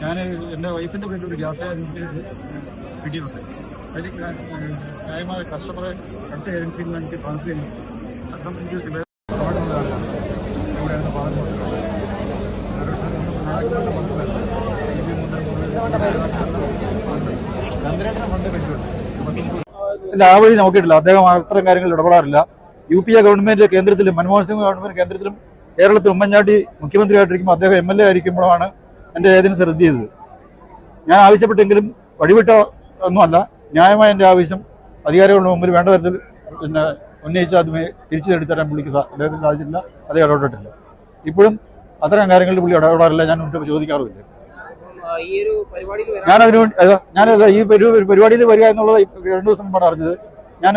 ഞാൻ എൻ്റെ വൈഫിൻ്റെ വീട്ടിൽ ഒരു ഗ്യാസ് കിട്ടിയിട്ടുണ്ട്. അതിൽ ന്യായമായ കസ്റ്റമറെ അടുത്ത ഏജൻസിയിൽ നിന്ന് എനിക്ക് ട്രാൻസ്ഫർ ചെയ്യും. എനിക്ക് ഇല്ല, ആ വഴി നോക്കിയിട്ടില്ല. അദ്ദേഹം അത്തരം കാര്യങ്ങളിൽ ഇടപെടാറില്ല. UPA ഗവൺമെന്റ് കേന്ദ്രത്തിലും മൻമോഹൻ സിംഗ് ഗവൺമെന്റ് കേന്ദ്രത്തിലും കേരളത്തിൽ ഉമ്മൻചാണ്ടി മുഖ്യമന്ത്രിയായിട്ടിരിക്കുമ്പോൾ അദ്ദേഹം MLA ആയിരിക്കുമ്പോഴാണ് എൻ്റെ ഏജൻസി റദ്ദ് ചെയ്തത്. ഞാൻ ആവശ്യപ്പെട്ടെങ്കിലും വഴിവിട്ട ഒന്നുമല്ല, ന്യായമായ എൻ്റെ ആവശ്യം അധികാരികളുടെ മുമ്പിൽ വേണ്ട തരത്തിൽ ഉന്നയിച്ച് അത് തിരിച്ചു നേടിത്തരാൻ പുള്ളിക്ക് അദ്ദേഹത്തിന് സാധിച്ചിട്ടില്ല. അതേ ഇടപെട്ടിട്ടില്ല. ഇപ്പോഴും അത്തരം കാര്യങ്ങളിൽ പുള്ളി ഇടപെടാറില്ല. ഞാൻ മുന്നോട്ട് ചോദിക്കാറുമില്ല. ഞാനല്ല ഈ പരിപാടിയിൽ വരിക എന്നുള്ളത് 2 ദിവസം മുമ്പാണ് അറിഞ്ഞത്. ഞാൻ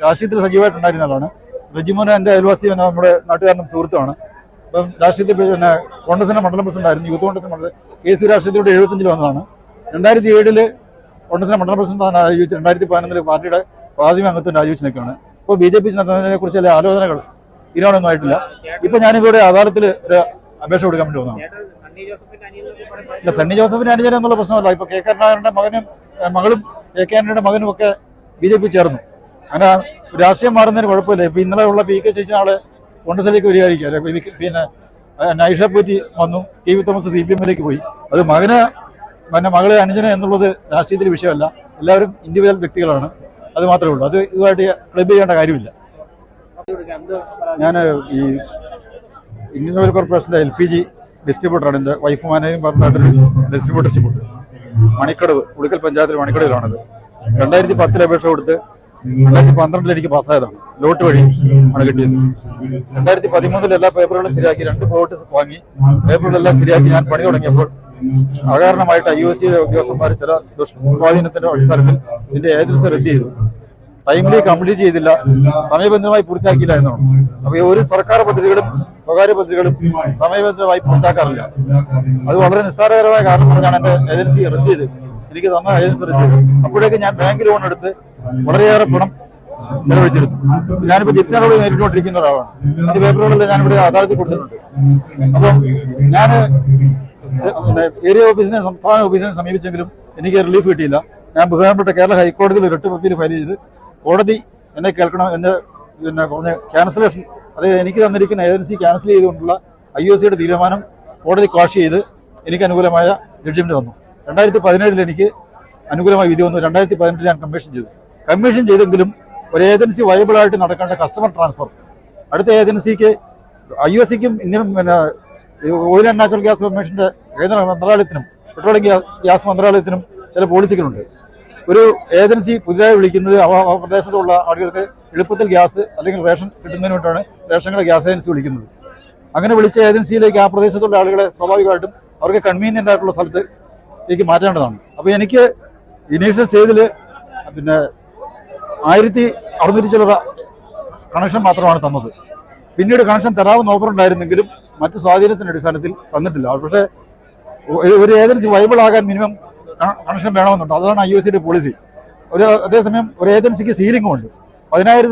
രാഷ്ട്രീയത്തിൽ സജീവമായിട്ടുണ്ടായിരുന്നതാണ്. റജിമോൻ എൻ്റെ അയൽവാസി, നമ്മുടെ നാട്ടുകാരനും സുഹൃത്തുമാണ്. അപ്പം രാഷ്ട്രീയത്തിൽ കോൺഗ്രസിന്റെ മണ്ഡലം പ്രസിഡന്റായിരുന്നു. യൂത്ത് കോൺഗ്രസ് മണ്ഡലം KC രാഷ്ട്രീയത്തിലൂടെ 75 വന്നതാണ്. 2007 കോൺഗ്രസിന്റെ മണ്ഡലം പ്രസിഡന്റ് രാജിവെച്ച് 2011 പാർട്ടിയുടെ പ്രാഥമിക അംഗത്വം രാജിവെച്ച് നിൽക്കുകയാണ്. ഇപ്പോൾ BJP നടത്തുന്നതിനെ കുറിച്ച് ചില ആലോചനകൾ തീരുമാനമൊന്നും ആയിട്ടില്ല. ഇപ്പൊ ഞാനിവിടെ അദാലത്തിൽ ഒരു അപേക്ഷ കൊടുക്കാൻ വേണ്ടി വന്നതാണ്. ഇല്ല, സണ്ണി ജോസഫിന്റെ അനുജനം എന്നുള്ള പ്രശ്നമല്ല. ഇപ്പൊ KK ആന്റണിയുടെ മകളും KK ആന്റണിയുടെ മകനും ഒക്കെ BJP ചേർന്നു. അങ്ങനെ രാഷ്ട്രീയം മാറുന്നതിന് കുഴപ്പമില്ല. ഇപ്പൊ ഇന്നലെ ഉള്ള PK ശശി നാളെ കോൺഗ്രസിലേക്ക് വരികയായിരിക്കും. പിന്നെ നൈഷ പോറ്റി വന്നു, TV തോമസ് CPM-ലേക്ക് പോയി. അത് മകളെ അനുജനം എന്നുള്ളത് രാഷ്ട്രീയത്തിൽ വിഷയമല്ല. എല്ലാവരും ഇൻഡിവിജ്വൽ വ്യക്തികളാണ്. അത് മാത്രമേ ഉള്ളൂ. അത് ഇതുമായിട്ട് ക്ലബ് ചെയ്യേണ്ട കാര്യമില്ല. ഞാൻ ഈ ഇന്ത്യൻ ഓയിൽ കോർപ്പറേഷൻ്റെ LPG ഡിസ്ട്രിബ്യൂട്ടറാണ്. എൻ്റെ വൈഫ് മാനേജിംഗ് പാർട്ണറായിട്ടൊരു ഡിസ്ട്രിബ്യൂട്ടർഷിപ്പ് ഉണ്ട്. മണിക്കടവ്, ഉളിക്കൽ പഞ്ചായത്തിൽ മണിക്കടവിലാണത്. 2010 അപേക്ഷ കൊടുത്ത് 2012 എനിക്ക് പാസ്സായതാണ്. ലോട്ട് വഴി ആണ് കിട്ടിയത്. 2013 എല്ലാ പേപ്പറുകളും ശരിയാക്കി 2 പ്ലോട്ട് വാങ്ങി പേപ്പറുകളെല്ലാം ശരിയാക്കി ഞാൻ പണി തുടങ്ങിയപ്പോൾ അകാരണമായിട്ട് IOC ഉദ്യോഗസ്ഥന്മാർ ചില ദുഷ്സ്വാധീനത്തിന്റെ അടിസ്ഥാനത്തിൽ ഇതിന്റെ ഏജൻസി റദ്ദ് ചെയ്തു. ടൈംലി കംപ്ലീറ്റ് ചെയ്തില്ല, സമയബന്ധിതമായി പൂർത്തിയാക്കിയില്ല എന്നാണ്. അപ്പൊ ഒരു സർക്കാർ പദ്ധതികളും സ്വകാര്യ പദ്ധതികളും സമയബന്ധിതമായി പൂർത്തിയാക്കാറില്ല. അത് വളരെ നിസ്സാരകരമായ കാരണം പറഞ്ഞാണ് എന്റെ ഏജൻസി റദ്ദ് ചെയ്ത് എനിക്ക് തന്ന ഏജൻസി റദ്ദ് ചെയ്ത്. അപ്പോഴേക്കും ഞാൻ ബാങ്ക് ലോൺ എടുത്ത് വളരെയേറെ പണം ചെലവഴിച്ചിരുന്നു. ഞാനിപ്പോ തിരിച്ചടവ് നേരിട്ടുകൊണ്ടിരിക്കുന്ന ഒരാളാണ്. എന്റെ പേപ്പറുകളിൽ ഞാനിവിടെ അദാലത്തിൽ കൊടുത്തിട്ടുണ്ട്. അപ്പം ഞാൻ ഏരിയ ഓഫീസിനെ സംസ്ഥാന ഓഫീസിനെ സമീപിച്ചെങ്കിലും എനിക്ക് റിലീഫ് കിട്ടിയില്ല. ഞാൻ ബഹുമാനപ്പെട്ട കേരള ഹൈക്കോടതിയിൽ റിട്ട് അപ്പീൽ ഫയൽ ചെയ്ത് കോടതി എന്നെ കേൾക്കണം, എന്നെ പറഞ്ഞ ക്യാൻസലേഷൻ, അതായത് എനിക്ക് തന്നിരിക്കുന്ന ഏജൻസി ക്യാൻസൽ ചെയ്തുകൊണ്ടുള്ള IOCയുടെ തീരുമാനം കോടതി ക്വാഷ് ചെയ്ത് എനിക്ക് അനുകൂലമായ ജഡ്ജ്മെന്റ് വന്നു. 2017 എനിക്ക് അനുകൂലമായ വിധി വന്നു. 2018 ഞാൻ കമ്മീഷൻ ചെയ്തെങ്കിലും ഒരു ഏജൻസി വയബിളായിട്ട് നടക്കേണ്ട കസ്റ്റമർ ട്രാൻസ്ഫർ അടുത്ത ഏജൻസിക്ക് IOCക്കും Indian oil and natural gas കമ്മീഷന്റെ കേന്ദ്ര മന്ത്രാലയത്തിനും പെട്രോളിയം ഗ്യാസ് മന്ത്രാലയത്തിനും ചില പോളിസികളുണ്ട്. ഒരു ഏജൻസി പുതിയതായി വിളിക്കുന്നത് ആ പ്രദേശത്തുള്ള ആളുകൾക്ക് എളുപ്പത്തിൽ ഗ്യാസ് അല്ലെങ്കിൽ റേഷൻ കിട്ടുന്നതിന് വേണ്ടിയാണ് റേഷനുകളെ ഗ്യാസ് ഏജൻസി വിളിക്കുന്നത്. അങ്ങനെ വിളിച്ച ഏജൻസിയിലേക്ക് ആ പ്രദേശത്തുള്ള ആളുകളെ സ്വാഭാവികമായിട്ടും അവർക്ക് കൺവീനിയന്റ് ആയിട്ടുള്ള സ്ഥലത്തേക്ക് മാറ്റേണ്ടതാണ്. അപ്പോൾ എനിക്ക് ഇനീഷ്യൽ സ്റ്റേജിൽ 1600 ചില്ലറ കണക്ഷൻ മാത്രമാണ് തന്നത്. പിന്നീട് കണക്ഷൻ തരാവുന്ന ഓഫർ ഉണ്ടായിരുന്നെങ്കിലും മറ്റ് സ്വാധീനത്തിന്റെ അടിസ്ഥാനത്തിൽ തന്നിട്ടില്ല. പക്ഷേ ഒരു ഏജൻസി വൈബിൾ ആകാൻ മിനിമം കണക്ഷൻ വേണമെന്നുണ്ട്. അതാണ് IOCയുടെ പോളിസി. അതേസമയം ഒരു ഏജൻസിക്ക് സീലിംഗും ഉണ്ട്. 10,000